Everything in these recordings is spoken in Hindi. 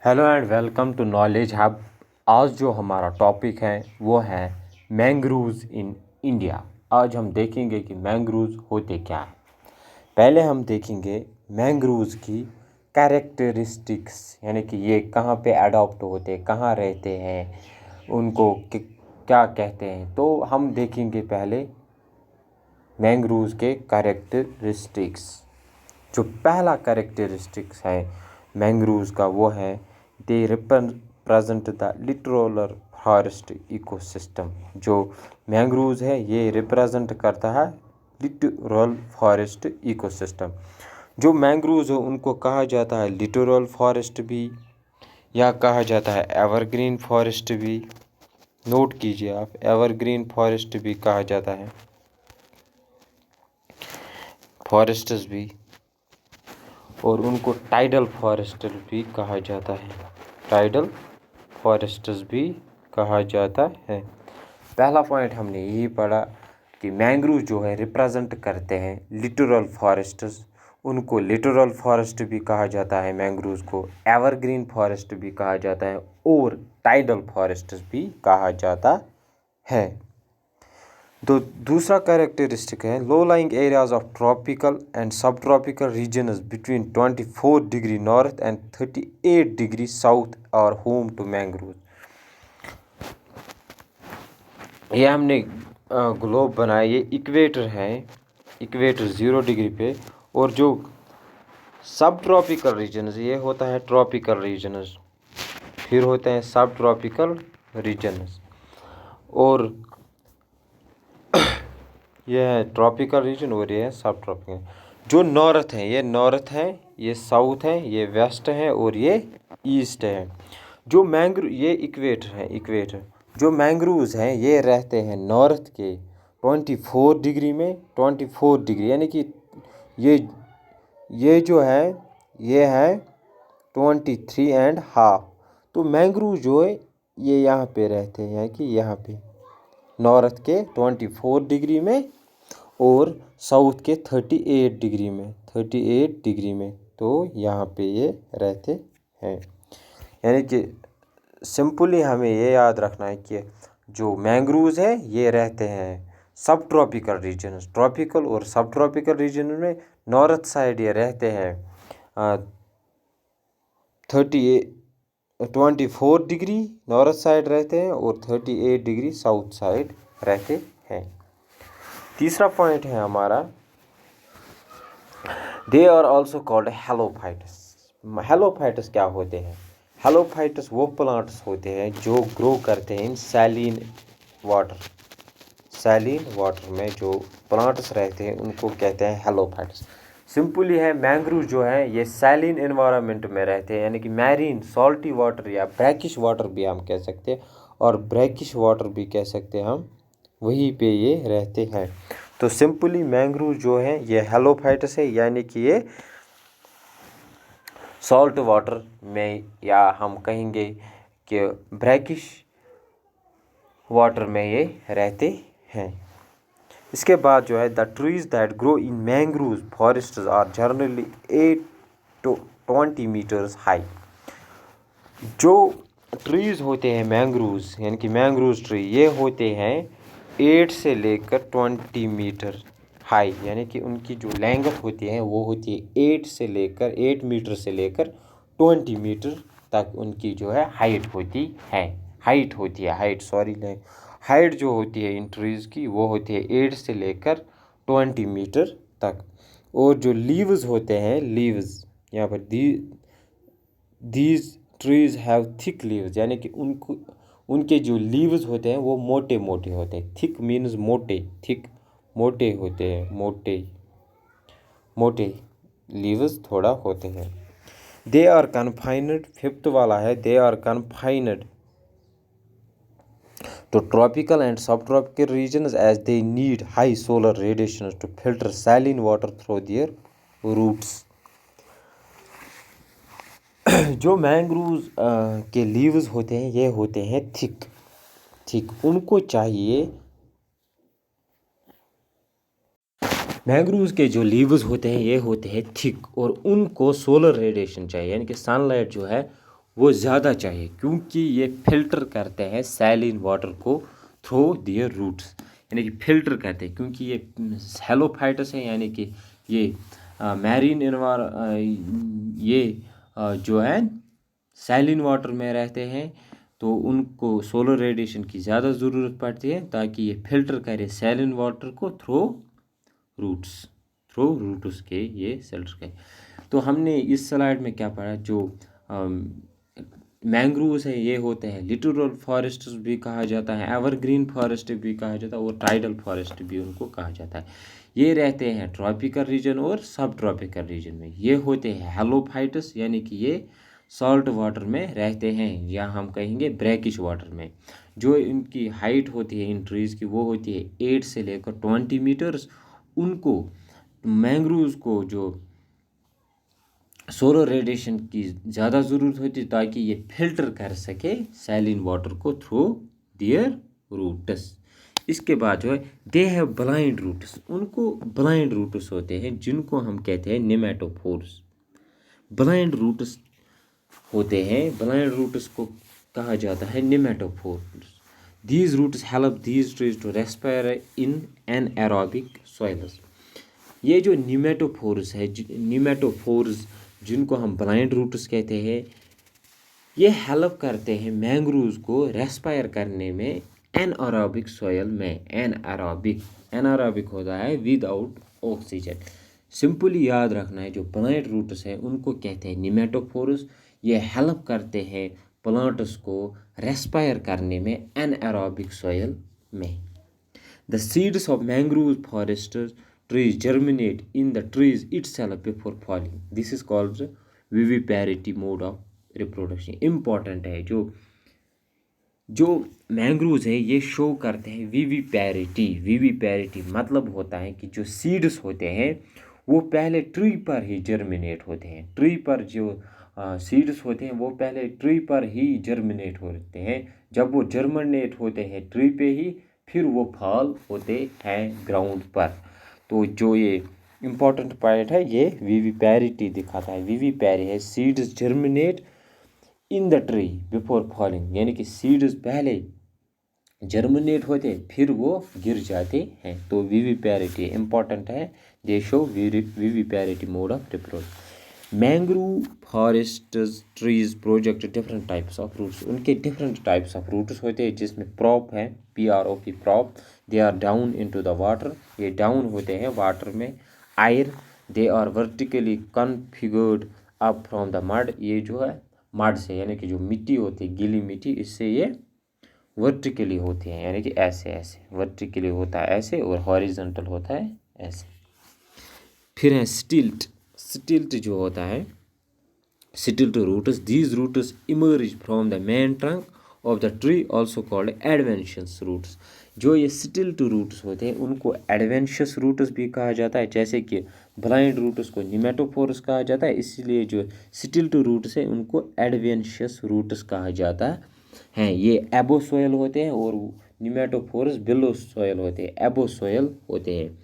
Hello and welcome to knowledge hub. आज जो हमारा टॉपिक है वो है मैंग्रोव्स इन इंडिया। आज हम देखेंगे कि मैंग्रोव्स होते क्या हैं। पहले हम देखेंगे मैंग्रोव्स की कैरेक्टरिस्टिक्स, यानी कि ये कहाँ पे अडॉप्ट होते, कहाँ रहते हैं, उनको क्या कहते हैं। तो हम देखेंगे पहले मैंग्रोव्स के कैरेक्टरिस्टिक्स। जो पहला कैरेक्टरिस्टिक्स है मैंग्रोव्स का वो है they represent the littoral forest ecosystem. जो मैंग्रोव्स है ये रिप्रेजेंट करता है लिटोरल फॉरेस्ट इकोसिस्टम। जो मैंग्रोव्स है उनको कहा जाता है लिटोरल फॉरेस्ट भी, या कहा जाता है एवरग्रीन फॉरेस्ट भी। नोट कीजिए आप, एवरग्रीन फॉरेस्ट भी कहा जाता है, फॉरेस्ट्स भी, और उनको टाइडल फॉरेस्ट भी कहा जाता है। टाइडल फॉरेस्ट्स भी कहा जाता है। पहला पॉइंट हमने यही पढ़ा कि मैंग्रोव जो है रिप्रेजेंट करते हैं लिटोरल फॉरेस्ट्स, उनको लिटोरल फॉरेस्ट भी कहा जाता है, मैंग्रोव्स को एवरग्रीन फॉरेस्ट भी कहा जाता है और टाइडल फॉरेस्ट्स भी कहा जाता है। तो दूसरा कैरेक्टरिस्टिक है low lying areas of tropical and subtropical regions between 24 degree north and 38 degree south are home to mangrove. ये हमने ग्लोब बनाया, ये इक्वेटर है, इक्वेटर 0 डिग्री पे, और जो सब ट्रॉपिकल रीजन्स ये होता है ट्रॉपिकल रीजन्स, फिर होते हैं सब ट्रॉपिकल रीजन्स, और ये है ट्रॉपिकल रीजन और ये है सब ट्रॉपिकल। जो नॉर्थ है ये नॉर्थ है, ये साउथ है, ये वेस्ट है और ये ईस्ट है। जो मैंग्रोव ये इक्वेटर है, इक्वेटर जो मैंग्रोव्स हैं ये रहते हैं नॉर्थ के 24 डिग्री में, 24 डिग्री यानी कि ये जो है ये है 23.5। तो मैंग्रोव जो है ये यहाँ पे रहते हैं कि यहाँ पे नॉर्थ के 24 डिग्री में और साउथ के 38 डिग्री में, 38 डिग्री में। तो यहाँ पे ये रहते हैं। यानी कि सिंपली हमें ये याद रखना है कि जो मैंग्रोव्स है ये रहते हैं सब ट्रॉपिकल रीजन, ट्रॉपिकल और सब ट्रॉपिकल रीजन में। नॉर्थ साइड ये रहते हैं 24 डिग्री नॉर्थ साइड रहते हैं और 38 डिग्री साउथ साइड रहते हैं। तीसरा पॉइंट है हमारा they are also called halophytes. Halophytes क्या होते हैं? हेलोफाइट्स वो प्लांट्स होते हैं जो ग्रो करते हैं इन सैलिन वाटर। सैलिन वाटर में जो प्लांट्स रहते हैं उनको कहते हैं हेलोफाइट्स। सिंपली है मैंग्रोव जो है ये सैलिन एनवायरनमेंट में रहते हैं, यानी कि मैरीन सॉल्टी वाटर या ब्रैकिश वाटर भी हम कह सकते हैं, और ब्रैकिश वाटर भी कह सकते हैं हम, वहीं पे ये रहते हैं। तो सिंपली मैंग्रोव जो है ये हेलोफाइट्स है, यानी कि ये सॉल्ट वाटर में, या हम कहेंगे कि ब्रैकिश वाटर में ये रहते हैं। इसके बाद जो है the trees that grow in mangrove forests are generally 8 to 20 meters high. जो ट्रीज होते हैं मैंग्रोव्स, यानी कि मैंग्रोव ट्री, ये होते हैं 8 से लेकर 20 मीटर हाई, यानी कि उनकी जो लैंगथ होती है वो होती है 8 मीटर से लेकर 20 मीटर तक उनकी जो है हाइट होती है। हाइट जो होती है इन ट्रीज़ की वो होती है 8 से लेकर 20 मीटर तक। और जो लीव्स होते हैं, लीव्स यहाँ पर these trees have thick leaves, यानी कि उनके जो लीव्स होते हैं वो मोटे मोटे होते हैं। थिक मीन्स मोटे, थिक मोटे होते हैं, मोटे लीव्स थोड़ा होते हैं। दे आर कन्फाइनड, फिफ्थ वाला है they are confined to tropical and subtropical regions as they need high solar radiation to filter saline water through their roots। जो मैंग्रोव्स के लीव्स होते हैं ये होते हैं थिक, उनको चाहिए, मैंग्रोव्स के जो लीव्स होते हैं ये होते हैं थिक और उनको सोलर रेडिएशन चाहिए, यानी कि सनलाइट जो है वो ज़्यादा चाहिए, क्योंकि ये फिल्टर करते हैं सैलिन वाटर को थ्रू दियर रूट्स, यानी कि फिल्टर करते हैं, क्योंकि ये हेलोफाइटस है, यानी कि ये मैरीन ये जो है सैलिन वाटर में रहते हैं, तो उनको सोलर रेडिएशन की ज़्यादा ज़रूरत पड़ती है ताकि ये फिल्टर करे सैलिन वाटर को थ्रू रूट्स के ये फिल्टर करे। तो हमने इस स्लाइड में क्या पढ़ा, जो मैंग्रोव्स है ये होते हैं लिटोरल फॉरेस्ट भी कहा जाता है, एवरग्रीन फॉरेस्ट भी कहा जाता है, और टाइडल फॉरेस्ट भी उनको कहा जाता है। ये रहते हैं ट्रॉपिकल रीजन और सब ट्रॉपिकल रीजन में। ये होते हैं हेलोफाइटस, यानी कि ये सॉल्ट वाटर में रहते हैं, या हम कहेंगे ब्रैकिश वाटर में। जो इनकी हाइट होती है इन ट्रीज़ की वो होती है 8 से लेकर 20 मीटर्स। उनको मैंग्रोव्स को जो सोलर रेडिएशन की ज़्यादा ज़रूरत होती है ताकि ये फिल्टर कर सके सैलिन वाटर को थ्रू दियर रूट्स। इसके बाद जो है दे हैव ब्लाइंड रूट्स, उनको ब्लाइंड रूट्स होते हैं जिनको हम कहते हैं निमेटोफोर्स। ब्लाइंड रूट्स होते हैं, ब्लाइंड रूट्स को कहा जाता है pneumatophores. These roots help these trees to respire in anaerobic soils. ये जो निमेटोफोर्स जिनको हम ब्लाइंड रूट्स कहते हैं, ये हेल्प करते हैं मैंग्रोव्स को रेस्पायर करने में एनारोबिक सॉइल में। एनारोबिक होता है विदाउट ऑक्सीजन। सिंपली याद रखना है, जो ब्लाइंड रूट्स हैं उनको कहते हैं निमेटोफोर्स। ये हेल्प करते हैं प्लांट्स को रेस्पायर करने में एनारोबिक सॉइल में। The seeds of mangrove forest trees germinate in the trees itself before falling. This is called viviparity mode of reproduction. Important है, जो मैंग्रोव्स है ये शो करते हैं विविपैरिटी मतलब होता है कि जो सीड्स होते हैं वो पहले ट्री पर ही जर्मिनेट होते हैं। ट्री पर जो सीड्स होते हैं वो पहले ट्री पर ही जर्मिनेट होते हैं। जब वो जर्मिनेट होते हैं ट्री पे ही, फिर वो फॉल होते हैं ग्राउंड पर। तो जो ये इम्पोर्टेंट पॉइंट है ये विविपैरिटी दिखाता है। विविपैरी है seeds germinate in the tree before falling, यानी कि सीड्स पहले जर्मिनेट होते फिर वो गिर जाते हैं। तो विविपैरिटी इम्पोर्टेंट है, they show viviparity mode of reproduction. Mangrove forest trees project different types of roots. उनके डिफरेंट टाइप्स ऑफ रूट्स होते हैं, जिसमें प्रॉप है, PROP prop. They are down into the water, ये डाउन होते हैं वाटर में। Air, they are vertically configured up from the mud, ये जो है मड से, यानी कि जो मिट्टी होती है गीली मिट्टी, इससे ये वर्टिकली होती हैं, यानी कि ऐसे वर्टिकली होता है ऐसे, और हॉरिजॉन्टल होता है ऐसे। फिर है स्टिल्ट जो होता है stilt roots. These roots emerge from the main trunk of the tree, also called adventitious roots. जो ये स्टिल्ट रूट्स होते हैं उनको एडवेंशियस रूट्स भी कहा जाता है, जैसे कि ब्लाइंड रूट्स को निमेटोफोर्स कहा जाता है, इसलिए जो स्टिल्ट रूट्स है उनको एडवेंशियस रूट्स कहा जाता है। ये एबो सोयल होते हैं और निमेटोफोर्स बिलो सोयल होते हैं, एबो सोयल होते हैं।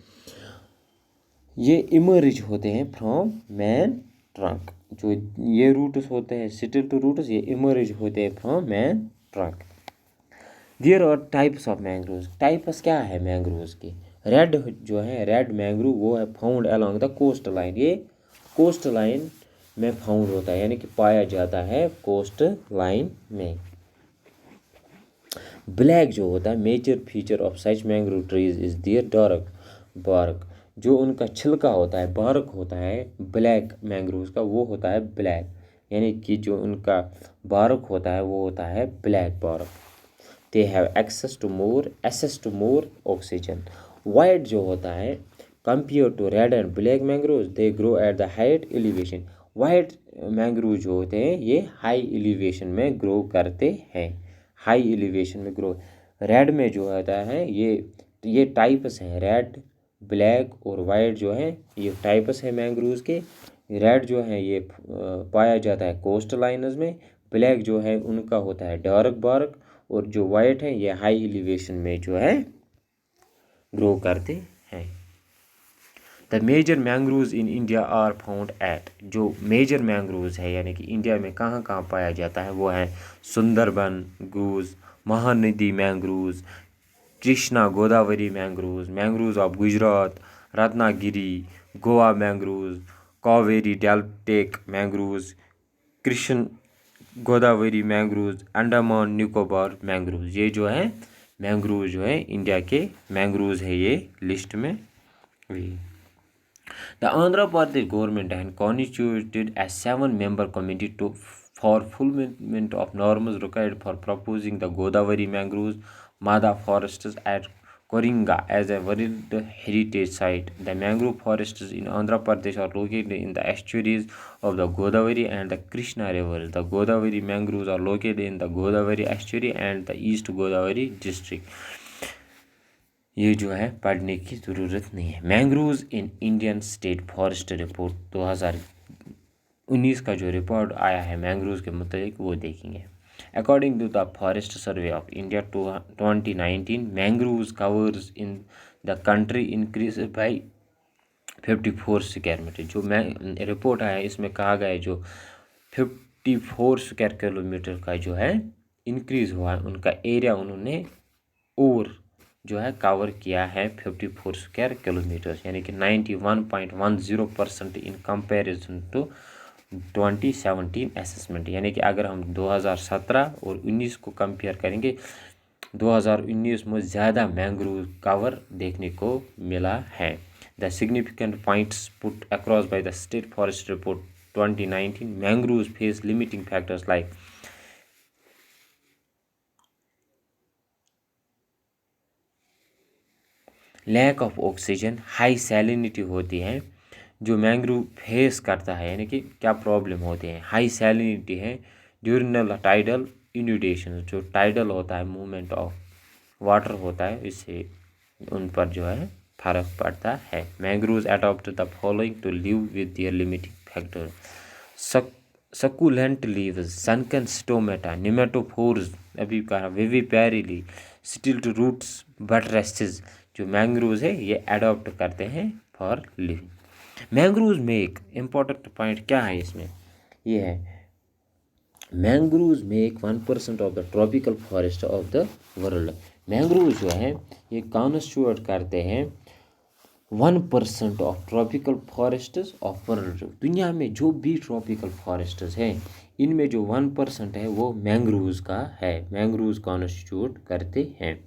ये इमर्ज होते हैं फ्रॉम मैन ट्रंक। जो ये रूट्स होते हैं स्टिल्ट रूट्स, ये इमर्ज होते हैं from main trunk. There are types of mangroves. Types क्या है मैंग्रोव्स की? रेड जो है रेड मैंग्रोव वो है found along the coast line, ये कोस्ट लाइन में फाउंड होता है, यानी कि पाया जाता है कोस्ट लाइन में। ब्लैक जो होता है major feature of such mangrove trees is their dark bark. जो उनका छिलका होता है, बार्क होता है ब्लैक मैंग्रोव्स का, वो होता है ब्लैक, यानी कि जो उनका बार्क होता है वो होता है black bark. They have access to more oxygen. White जो होता है compare to red and black mangroves, they grow at the height elevation. White mangrove जो होते हैं ये हाई एलिवेशन में ग्रो करते हैं, हाई एलिवेशन में ग्रो। रेड में जो होता है ये टाइप्स हैं, रेड, ब्लैक और वाइट जो है ये टाइप्स हैं मैंग्रोव्स के। रेड जो है ये पाया जाता है कोस्ट लाइन्स में, ब्लैक जो है उनका होता है डार्क बार्क, और जो वाइट है ये हाई एलिवेशन में जो है ग्रो करते हैं। The major mangroves in India are found at, जो मेजर मैंग्रोव्स है यानी कि इंडिया में कहाँ कहाँ पाया जाता है वो है Sundarban groves, Mahanadi mangroves, Krishna Godavari mangroves, mangroves of Gujarat, Ratnagiri, Goa mangroves, Kaveri deltaic mangroves, Krishna Godavari mangroves, Andaman Nicobar mangroves. ये जो है मैंग्रोव जो है इंडिया के मैंग्रोव्स है ये लिस्ट में। The Andhra Pradesh government had constituted a 7-member committee for fulfillment of norms required for proposing the Godavari mangroves Mada forests at Koringa as a World Heritage Site. The mangrove forests in Andhra Pradesh are located in the estuaries of the Godavari and the Krishna rivers. The Godavari mangroves are located in the Godavari estuary and the East Godavari district. ये जो है पढ़ने की ज़रूरत नहीं है। Mangroves in Indian state forest report 2019 का जो रिपोर्ट आया है मैंग्रोव्स के मुताबिक वो देखेंगे। According to the forest survey of India 2019, mangroves covers in the country increase by 54 square meter. जो रिपोर्ट आया है इसमें कहा गया है जो 54 स्क्वायर किलोमीटर का जो है इंक्रीज़ हुआ है, उनका एरिया उन्होंने और जो है कवर किया है 54 स्क्वायर किलोमीटर, यानी कि 91.10% इन कंपैरिजन टू 2017 असेसमेंट। यानी कि अगर हम 2017 और 19 को कंपेयर करेंगे, 2019 में ज़्यादा मैंग्रोव कवर देखने को मिला है। The significant points put across by the state forest report 2019, mangroves face limiting factors like lack of oxygen, high salinity होती है जो मैंग्रोव फेस करता है, यानी कि क्या प्रॉब्लम होती है। हाई सैलिनिटी है ड्यूरिंग टाइडल इन्यूडेशन, जो टाइडल होता है मूवमेंट ऑफ वाटर होता है, इससे उन पर जो है फर्क पड़ता है। Mangroves adopt the following to live with their limiting factor, succulent leaves, sunken stomata, pneumatophores, अभी कहा विविपैरिली, स्टिल्ट रूट्स, बटरेसेस, जो मैंग्रोव्स है ये अडॉप्ट करते हैं फॉर लिविंग। मैंग्रोव्स में एक इम्पॉर्टेंट पॉइंट क्या है इसमें, ये है mangroves make 1% of the tropical forest of the world. Mangroves जो है ये कॉन्स्टिट्यूट करते हैं 1% of tropical forests of world. दुनिया में जो भी ट्रॉपिकल फॉरेस्ट्स हैं इनमें जो 1% है वो मैंग्रोव्स का है, मैंग्रोव्स कॉन्स्टिट्यूट करते हैं।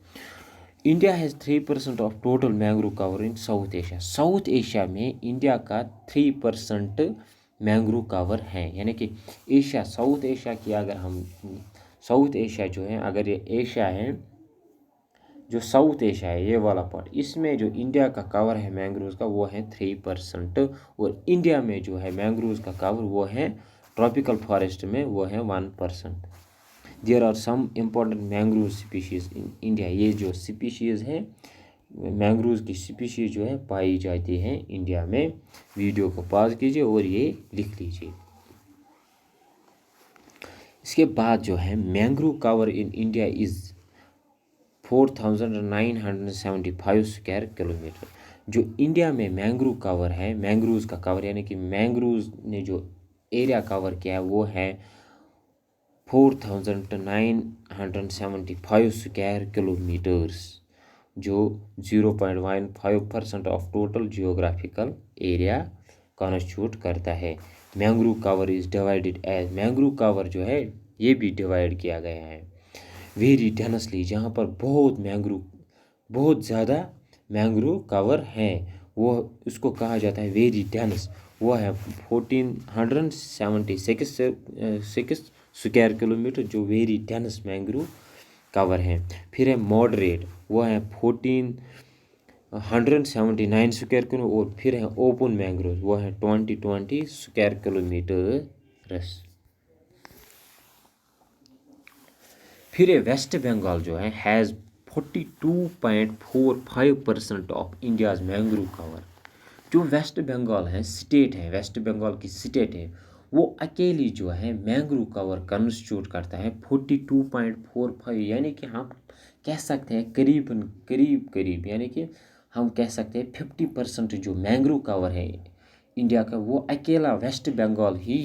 India has 3% of total mangrove cover in south Asia. South Asia में इंडिया का 3% मैंग्रोव कवर है, यानी कि एशिया, साउथ एशिया की अगर हम साउथ एशिया जो है, अगर ये एशिया है, जो साउथ एशिया है ये वाला पार्ट, इसमें जो इंडिया का कवर है मैंग्रोव्स का वो है 3%, और इंडिया में जो है मैंग्रोव्स का कवर वो है ट्रॉपिकल फॉरेस्ट में वो है 1%। There are some important mangrove species in India. ये जो स्पीशीज़ है मैंग्रोव्स की स्पीशीज़ जो है पाई जाती हैं इंडिया में। वीडियो को पॉज कीजिए और ये लिख लीजिए। इसके बाद जो है mangrove cover in India is 4975 square kilometre. जो इंडिया में मैंग्रोव कवर है, मैंग्रोव्स का कवर यानी कि मैंग्रोव्स ने जो एरिया कवर किया है वो है 4975 स्क्वायर किलोमीटर्स, जो 0.15% of total geographical area constitute करता है। Mangrove cover is divided as, mangrove cover जो है ये भी डिवाइड किया गया है वेरी डेंसली, जहाँ पर बहुत ज़्यादा मैंग्रोव कवर है वो उसको कहा जाता है वेरी डेंस। वो है 1476 स्क्वायर किलोमीटर जो वेरी डेंस मैंग्रोव कवर है। फिर है मॉडरेट, वो है 1479 स्क्वायर किलोमीटर, और फिर है ओपन मैंग्रोव वो है 2020 स्क्वायर किलोमीटर। फिर है वेस्ट बंगाल जो है has 42.45% of India's mangrove cover. जो वेस्ट बंगाल है स्टेट है, वेस्ट बंगाल की स्टेट है, वो अकेली जो है मैंग्रोव कवर कंस्टिट्यूट करता है 42.45, यानी कि हम कह सकते हैं करीब यानी कि हम कह सकते हैं 50% जो मैंग्रोव कवर है इंडिया का, वो अकेला वेस्ट बंगाल ही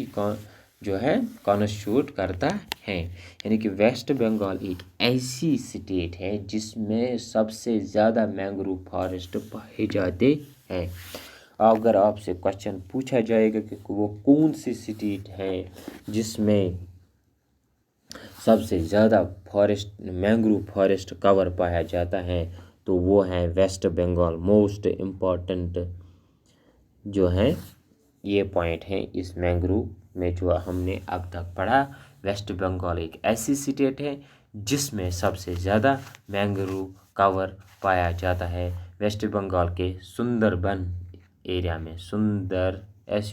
जो है कॉन्स्टिट्यूट करता है। यानी कि वेस्ट बंगाल एक ऐसी स्टेट है जिसमें सबसे ज़्यादा मैंग्रोव फॉरेस्ट पाए जाते हैं। अगर आपसे क्वेश्चन पूछा जाएगा कि वो कौन सी स्टेट है जिसमें सबसे ज़्यादा फॉरेस्ट मैंग्रोव फॉरेस्ट कवर पाया जाता है, तो वो है वेस्ट बंगाल। मोस्ट इम्पॉर्टेंट जो है ये पॉइंट है इस मैंग्रोव में जो हमने अब तक पढ़ा। वेस्ट बंगाल एक ऐसी स्टेट है जिसमें सबसे ज़्यादा मैंग्रोव कवर पाया जाता है। वेस्ट बंगाल के सुंदरबन एरिया में, SUNDERN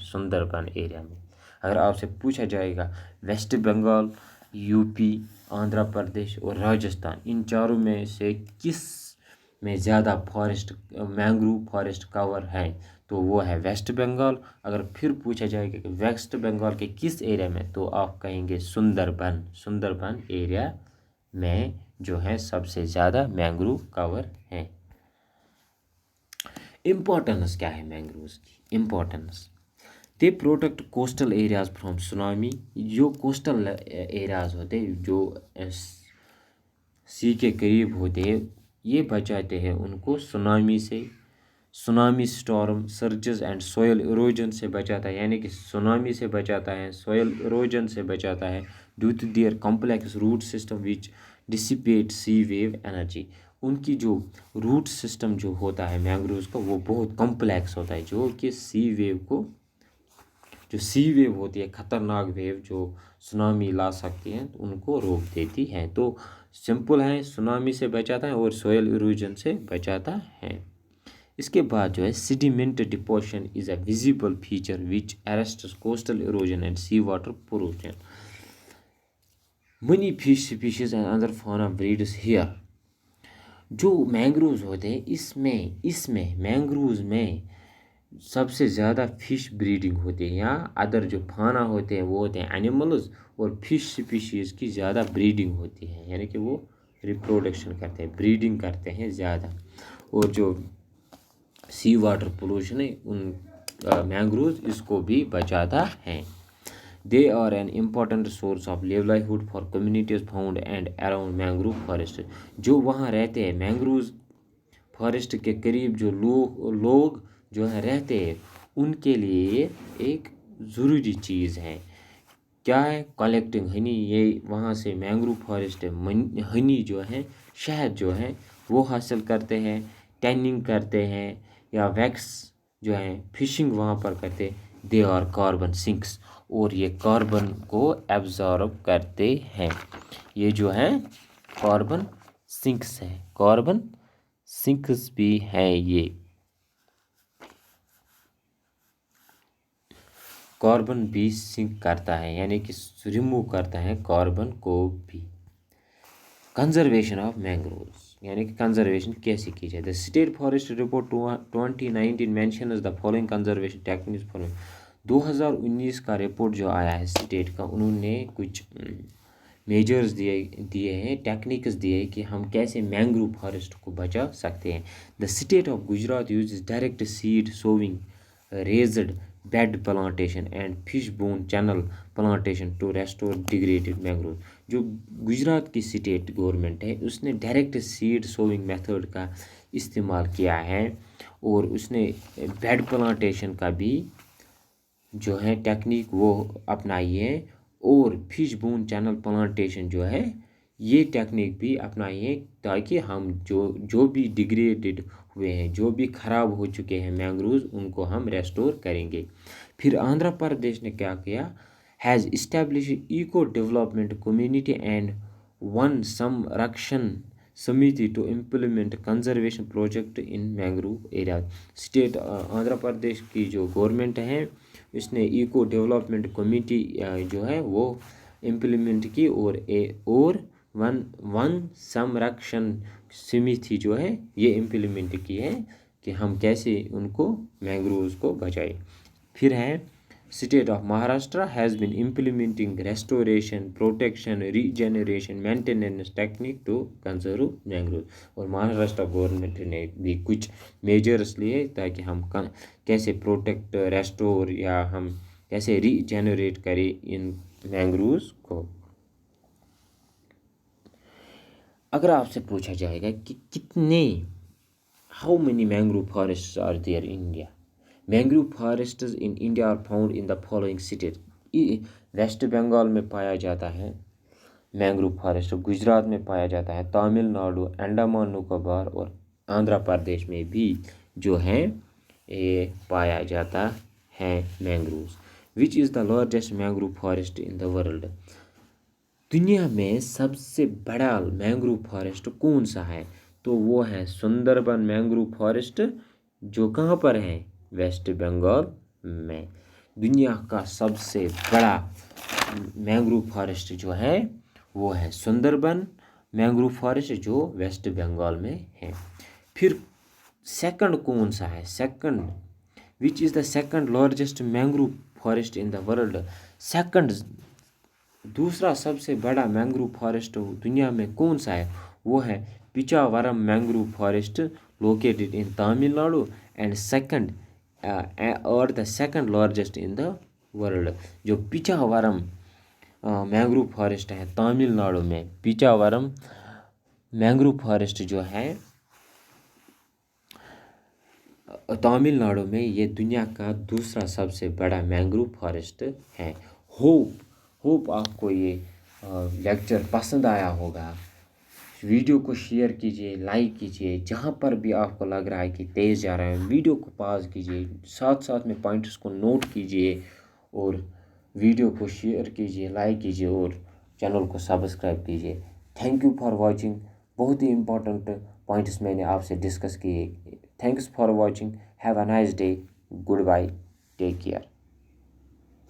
सुंदरबन एरिया में। अगर आपसे पूछा जाएगा वेस्ट बंगाल, यूपी, आंध्र प्रदेश और राजस्थान, इन चारों में से किस में ज़्यादा फॉरेस्ट मैंग्रोव फॉरेस्ट कवर है, तो वो है वेस्ट बंगाल। अगर फिर पूछा जाएगा कि वेस्ट बंगाल के किस एरिया में, तो आप कहेंगे सुंदरबन एरिया में जो है सबसे ज़्यादा मैंग्रोव कवर है। इम्पोर्टेंस क्या है मैंग्रोव्स की? Importance, they protect coastal areas from tsunami. जो कोस्टल एरियाज होते हैं जो सी के करीब होते हैं, ये बचाते हैं उनको सुनामी से, tsunami storm surges and soil erosion से बचाता है। यानी कि सुनामी से बचाता है, सॉयल इरोजन से बचाता है, due to their complex root system which dissipate sea wave energy. उनकी जो रूट सिस्टम जो होता है मैंग्रोव्स का, वो बहुत कॉम्प्लेक्स होता है, जो कि जो सी वेव होती है, ख़तरनाक वेव जो सुनामी ला सकती हैं, तो उनको रोक देती है। तो सिंपल है, सुनामी से बचाता है और सॉयल इरोजन से बचाता है। इसके बाद जो है sediment deposition is a visible feature which arrests coastal erosion and sea water pollution. Many fish species and other fauna breeds here. जो मैंग्रोव्स होते हैं इसमें मैंग्रोव्स में सबसे ज़्यादा फिश ब्रीडिंग होती है। यहाँ अदर जो फाना होते हैं वो होते हैं एनिमल्स, और फिश स्पीशीज़ की ज़्यादा ब्रीडिंग होती है, यानी कि वो रिप्रोडक्शन करते हैं, ब्रीडिंग करते हैं ज़्यादा। और जो सी वाटर पोल्यूशन है उन मैंग्रोव्स इसको भी बचाता है। They are an important source of livelihood for communities found and around mangrove forest. जो वहाँ रहते हैं मैंग्रोव फॉरेस्ट के करीब, जो लोग जो है रहते हैं, उनके लिए एक ज़रूरी चीज़ है। क्या है? कलेक्टिंग हनी। ये वहाँ से मैंग्रोव फॉरेस्ट हनी जो है, शहद जो है वो हासिल करते हैं, टैनिंग करते हैं या वैक्स जो है फिशिंग वहाँ पर करते हैं। दे आर कार्बन सिंक्स, और ये कार्बन को एब्जॉर्ब करते हैं। ये जो है कार्बन सिंक्स है, कार्बन सिंक्स भी हैं। ये कार्बन भी सिंक करता है, यानी कि रिमूव करता है कार्बन को भी। कंजर्वेशन ऑफ मैंग्रोव्स, यानी कि कंजर्वेशन कैसे की जाए। The state forest report 2019 mentions the following conservation techniques for. 2019 का रिपोर्ट जो आया है स्टेट का, उन्होंने कुछ मेजर्स दिए हैं, टेक्निक्स दिए हैं कि हम कैसे मैंग्रोव फॉरेस्ट को बचा सकते हैं। The state of Gujarat uses direct seed sowing, raised bed plantation and fish bone channel plantation to restore degraded mangrove. जो गुजरात की स्टेट गवर्नमेंट है उसने डायरेक्ट सीड सोविंग मेथड का इस्तेमाल किया है, और उसने बेड प्लांटेशन का भी जो है टेक्निक वो अपनाई है, और फिश बोन चैनल प्लांटेशन जो है ये टेक्निक भी अपनाई है, ताकि हम जो भी डिग्रेडेड हुए हैं, जो भी ख़राब हो चुके हैं मैंग्रोव्स, उनको हम रेस्टोर करेंगे। फिर आंध्र प्रदेश ने क्या किया? Has establish eco development community and वन संरक्षण समिति to implement conservation project in mangrove area. State Andhra Pradesh की जो गवर्नमेंट है इसने इको डेवलपमेंट कमेटी जो है वो इम्प्लीमेंट की, और वन संरक्षण समिति जो है ये इम्प्लीमेंट की है कि हम कैसे उनको मैंग्रोव्स को बचाएं। फिर है State of Maharashtra has been implementing restoration, protection, regeneration, maintenance technique to conserve mangroves। और महाराष्ट्र गवर्नमेंट ने भी कुछ मेजर्स लिए ताकि हम कैसे प्रोटेक्ट, रेस्टोर या हम कैसे रीजेनरेट करें इन मैंग्रोव्स को। अगर आपसे पूछा जाएगा कि कितने, how many mangrove forests are there in India, mangrove forests in India are found in the following state. West Bengal में पाया जाता है मैंग्रोव फॉरेस्ट, गुजरात में पाया जाता है, तमिलनाडु, अंडमान निकोबार और आंध्र प्रदेश में भी जो है ये पाया जाता है mangroves. Which is the largest mangrove forest in the world. दुनिया में सबसे बड़ा मैंग्रोव फॉरेस्ट कौन सा है, तो वो है सुंदरबन मैंग्रोव फॉरेस्ट, जो कहाँ पर है, वेस्ट बंगाल में। दुनिया का सबसे बड़ा मैंग्रोव फॉरेस्ट जो है वो है सुंदरबन मैंग्रोव फॉरेस्ट, जो वेस्ट बंगाल में है। फिर सेकंड कौन सा है, second, which is the second largest mangrove forest in the world. Second, दूसरा सबसे बड़ा मैंग्रोव फॉरेस्ट दुनिया में कौन सा है, वो है Pichavaram mangrove forest located in Tamil Nadu and second और the second largest in the world. जो पिचावरम मैंग्रोव फॉरेस्ट है तमिलनाडु में, पिचावरम मैंग्रोव फॉरेस्ट जो है तमिलनाडु में, ये दुनिया का दूसरा सबसे बड़ा मैंग्रोव फॉरेस्ट है। होप आपको ये लेक्चर पसंद आया होगा। वीडियो को शेयर कीजिए, लाइक कीजिए, जहाँ पर भी आपको लग रहा है कि तेज़ जा रहा है वीडियो को पॉज कीजिए, साथ साथ में पॉइंट्स को नोट कीजिए और वीडियो को शेयर कीजिए, लाइक कीजिए और चैनल को सब्सक्राइब कीजिए। Thank you for watching. बहुत ही इम्पोर्टेंट पॉइंट्स मैंने आपसे डिस्कस किए। Thanks for watching. Have a nice day. Good bye. Take care.